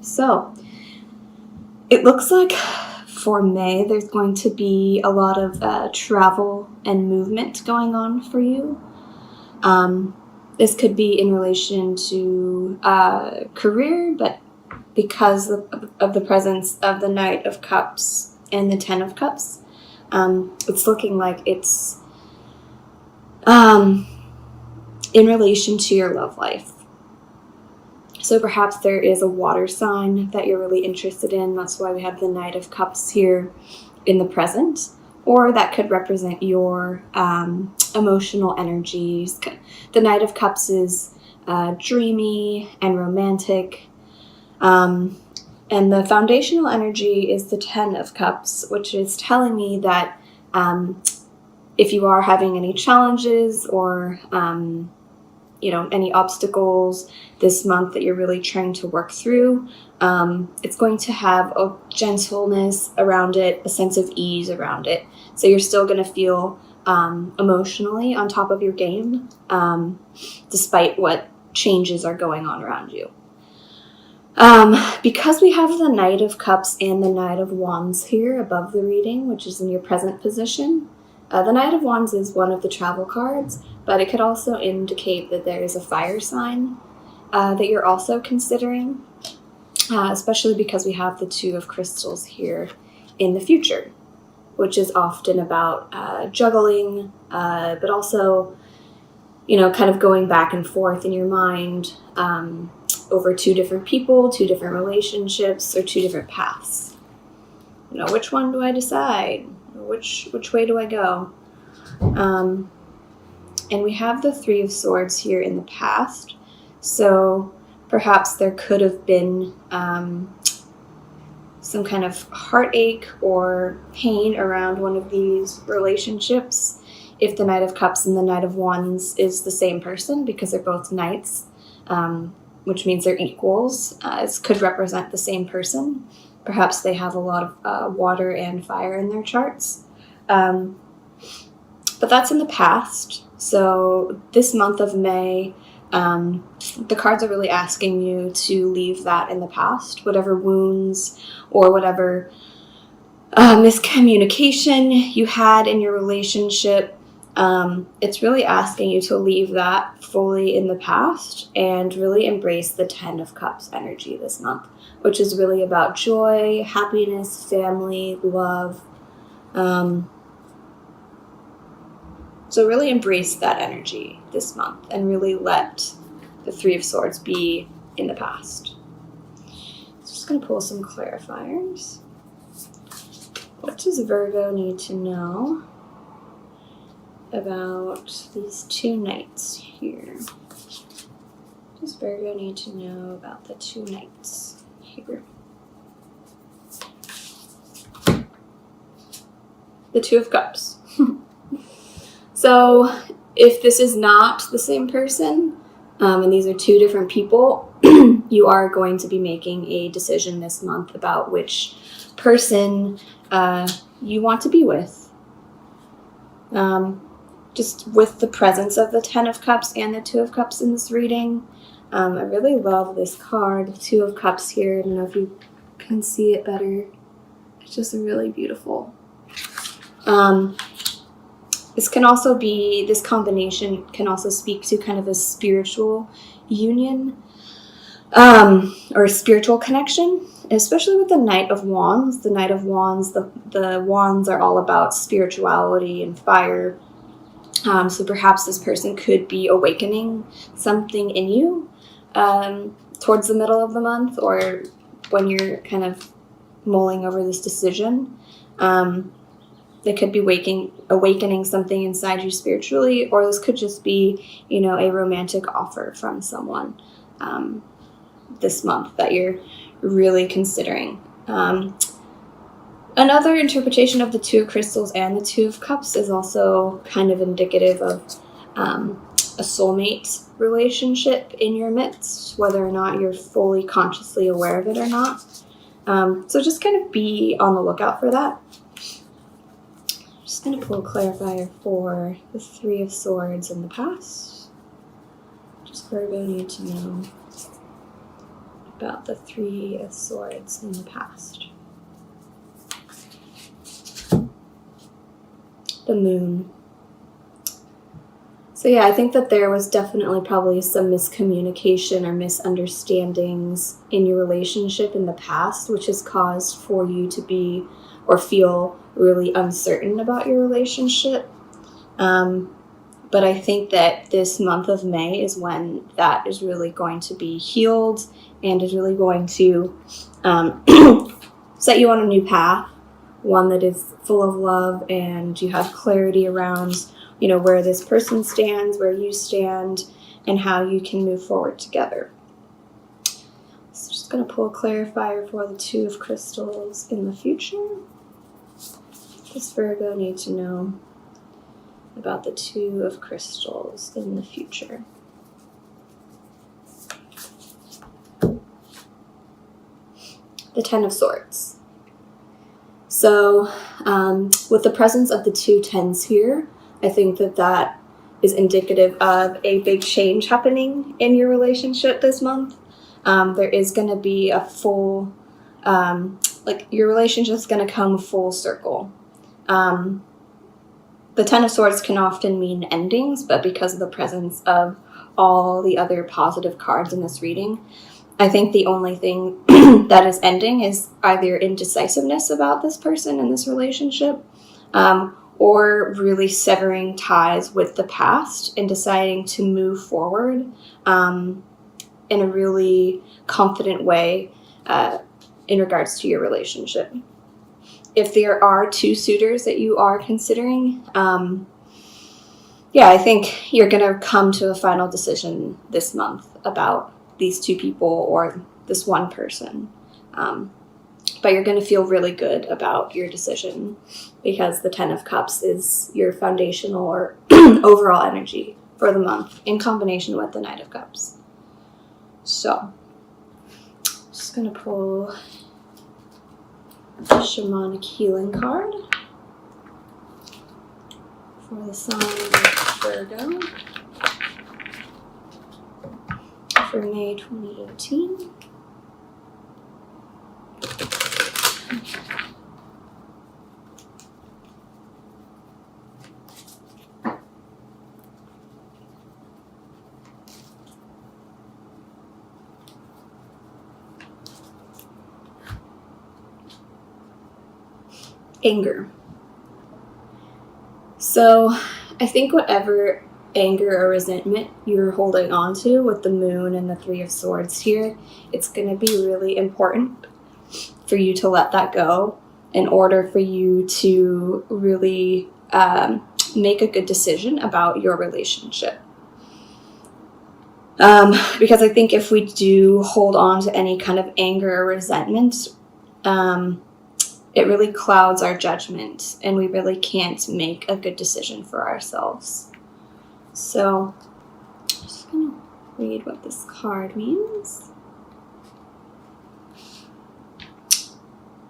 So it looks like for May, there's going to be a lot of travel and movement going on for you. This could be in relation to career, but because of the presence of the Knight of Cups and the Ten of Cups, it's looking like it's in relation to your love life. So perhaps there is a water sign that you're really interested in. That's why we have the Knight of Cups here in the present. Or that could represent your emotional energies. The Knight of Cups is dreamy and romantic. And the foundational energy is the Ten of Cups, which is telling me that if you are having any challenges or any obstacles this month that you're really trying to work through, it's going to have a gentleness around it, a sense of ease around it. So you're still going to feel emotionally on top of your game, despite what changes are going on around you. Because we have the Knight of Cups and the Knight of Wands here above the reading, which is in your present position, the Knight of Wands is one of the travel cards, but it could also indicate that there is a fire sign that you're also considering, especially because we have the Two of Crystals here in the future, which is often about juggling, but also, kind of going back and forth in your mind over two different people, two different relationships, or two different paths. Which one do I decide? Which way do I go? And we have the Three of Swords here in the past. So perhaps there could have been some kind of heartache or pain around one of these relationships if the Knight of Cups and the Knight of Wands is the same person, because they're both knights, which means they're equals. It could represent the same person. Perhaps they have a lot of water and fire in their charts. But that's in the past. So this month of May, the cards are really asking you to leave that in the past, whatever wounds or whatever miscommunication you had in your relationship. It's really asking you to leave that fully in the past and really embrace the Ten of Cups energy this month, which is really about joy, happiness, family, love. So really embrace that energy this month and really let the Three of Swords be in the past. So just going to pull some clarifiers. What does Virgo need to know about these two knights here? What does Virgo need to know about the two knights here? The Two of Cups. So if this is not the same person, and these are two different people, you are going to be making a decision this month about which person you want to be with. Just with the presence of the Ten of Cups and the Two of Cups in this reading, I really love this card, the Two of Cups here. I don't know if you can see it better. It's just really beautiful. This combination can also speak to kind of a spiritual union, or a spiritual connection, especially with the Knight of Wands. The Knight of Wands, the wands are all about spirituality and fire. So perhaps this person could be awakening something in you towards the middle of the month, or when you're kind of mulling over this decision. They could be awakening something inside you spiritually, or this could just be, a romantic offer from someone this month that you're really considering. Another interpretation of the Two of Crystals and the Two of Cups is also kind of indicative of a soulmate relationship in your midst, whether or not you're fully consciously aware of it or not. So just kind of be on the lookout for that. Just going to pull a clarifier for the Three of Swords in the past. Just Virgo need to know. about the Three of Swords in the past. The Moon. So yeah, I think that there was definitely probably some miscommunication or misunderstandings in your relationship in the past, which has caused for you to be or feel really uncertain about your relationship. But I think that this month of May is when that is really going to be healed and is really going to set you on a new path, one that is full of love, and you have clarity around, where this person stands, where you stand, and how you can move forward together. So just going to pull a clarifier for the Two of Crystals in the future. What does Virgo need to know about the Two of Crystals in the future? The Ten of Swords. So with the presence of the two tens here, I think that is indicative of a big change happening in your relationship this month. There is going to be a full, your relationship is going to come full circle. The Ten of Swords can often mean endings, but because of the presence of all the other positive cards in this reading, I think the only thing that is ending is either indecisiveness about this person and this relationship, or really severing ties with the past and deciding to move forward in a really confident way in regards to your relationship. If there are two suitors that you are considering, I think you're going to come to a final decision this month about these two people or this one person. But you're going to feel really good about your decision because the Ten of Cups is your foundational or overall energy for the month in combination with the Knight of Cups. So, just going to pull a shamanic healing card for the sign of Virgo for May 2018. Anger. So I think whatever anger or resentment you're holding on to with the Moon and the Three of Swords here, it's going to be really important for you to let that go in order for you to really make a good decision about your relationship. Because I think if we do hold on to any kind of anger or resentment, it really clouds our judgment and we really can't make a good decision for ourselves. So I'm just going to read what this card means.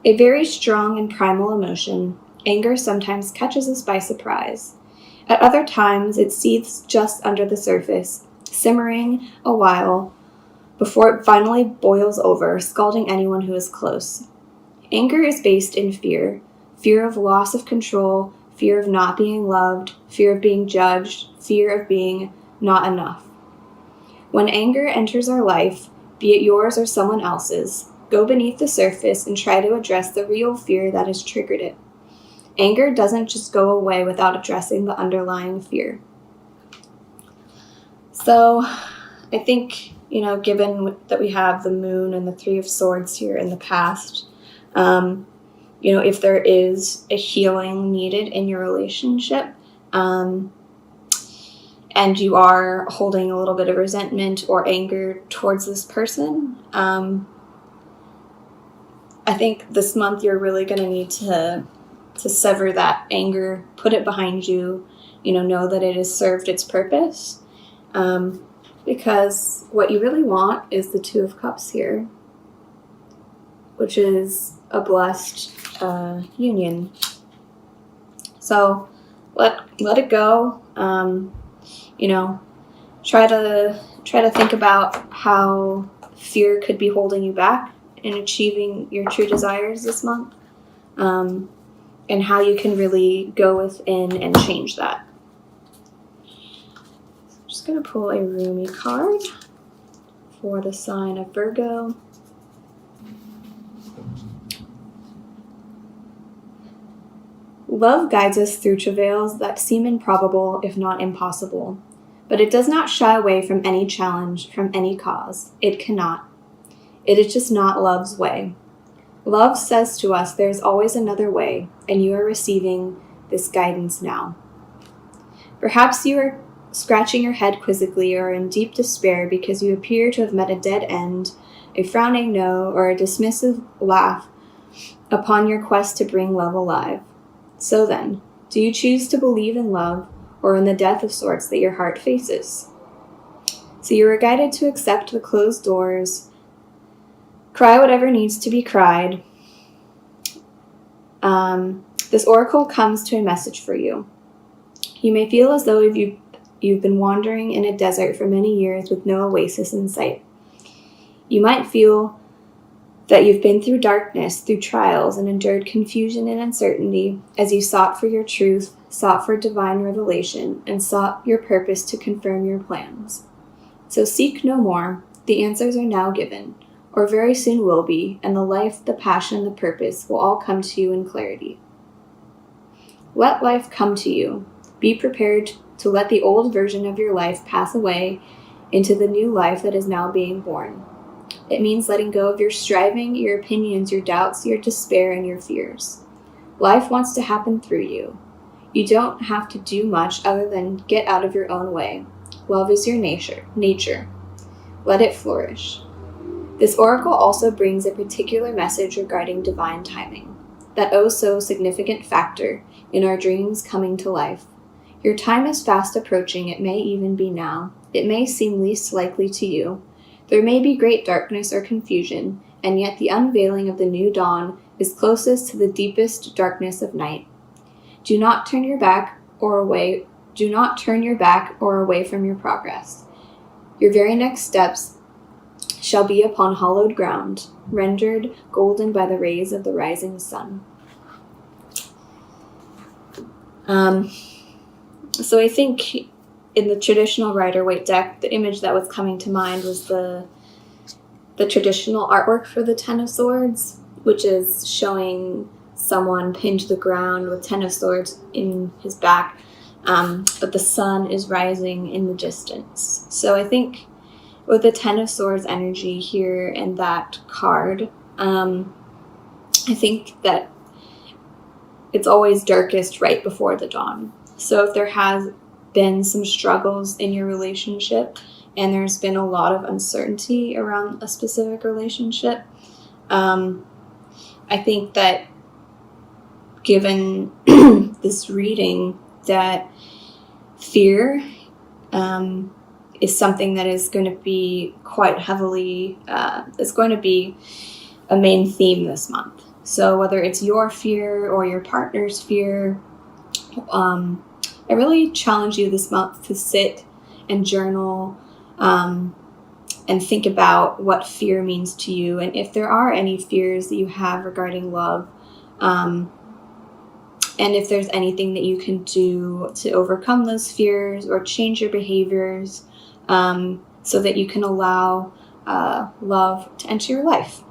A very strong and primal emotion, anger sometimes catches us by surprise. At other times, it seethes just under the surface, simmering a while before it finally boils over, scalding anyone who is close. Anger is based in fear of loss of control, fear of not being loved, fear of being judged, fear of being not enough. When anger enters our life, be it yours or someone else's, go beneath the surface and try to address the real fear that has triggered it. Anger doesn't just go away without addressing the underlying fear. So I think, given that we have the Moon and the Three of Swords here in the past, if there is a healing needed in your relationship, and you are holding a little bit of resentment or anger towards this person, I think this month you're really going to need to sever that anger, put it behind you, know that it has served its purpose, because what you really want is the Two of Cups here, which is a blessed union. So let it go. Try to think about how fear could be holding you back in achieving your true desires this month, and how you can really go within and change that. I'm just going to pull a Rumi card for the sign of Virgo. Love guides us through travails that seem improbable, if not impossible. But it does not shy away from any challenge, from any cause. It cannot. It is just not love's way. Love says to us there is always another way, and you are receiving this guidance now. Perhaps you are scratching your head quizzically or in deep despair because you appear to have met a dead end, a frowning no, or a dismissive laugh upon your quest to bring love alive. So then, do you choose to believe in love or in the death of sorts that your heart faces? So you are guided to accept the closed doors, cry whatever needs to be cried. This oracle comes to a message for you. You may feel as though you've been wandering in a desert for many years with no oasis in sight. You might feel that you've been through darkness, through trials, and endured confusion and uncertainty as you sought for your truth, sought for divine revelation, and sought your purpose to confirm your plans. So seek no more. The answers are now given, or very soon will be, and the life, the passion, the purpose will all come to you in clarity. Let life come to you. Be prepared to let the old version of your life pass away into the new life that is now being born. It means letting go of your striving, your opinions, your doubts, your despair, and your fears. Life wants to happen through you. You don't have to do much other than get out of your own way. Love is your nature. Let it flourish. This oracle also brings a particular message regarding divine timing, that oh so significant factor in our dreams coming to life. Your time is fast approaching. It may even be now. It may seem least likely to you. There may be great darkness or confusion, and yet the unveiling of the new dawn is closest to the deepest darkness of night. Do not turn your back or away from your progress. Your very next steps shall be upon hallowed ground, rendered golden by the rays of the rising sun. So I think in the traditional Rider-Waite deck, the image that was coming to mind was the traditional artwork for the Ten of Swords, which is showing someone pinned to the ground with Ten of Swords in his back, but the sun is rising in the distance. So I think with the Ten of Swords energy here and that card, I think that it's always darkest right before the dawn. So if there has been some struggles in your relationship and there's been a lot of uncertainty around a specific relationship, I think that given this reading, that fear is something that is going to be quite heavily, it's going to be a main theme this month. So whether it's your fear or your partner's fear, I really challenge you this month to sit and journal and think about what fear means to you, and if there are any fears that you have regarding love, and if there's anything that you can do to overcome those fears or change your behaviors so that you can allow love to enter your life.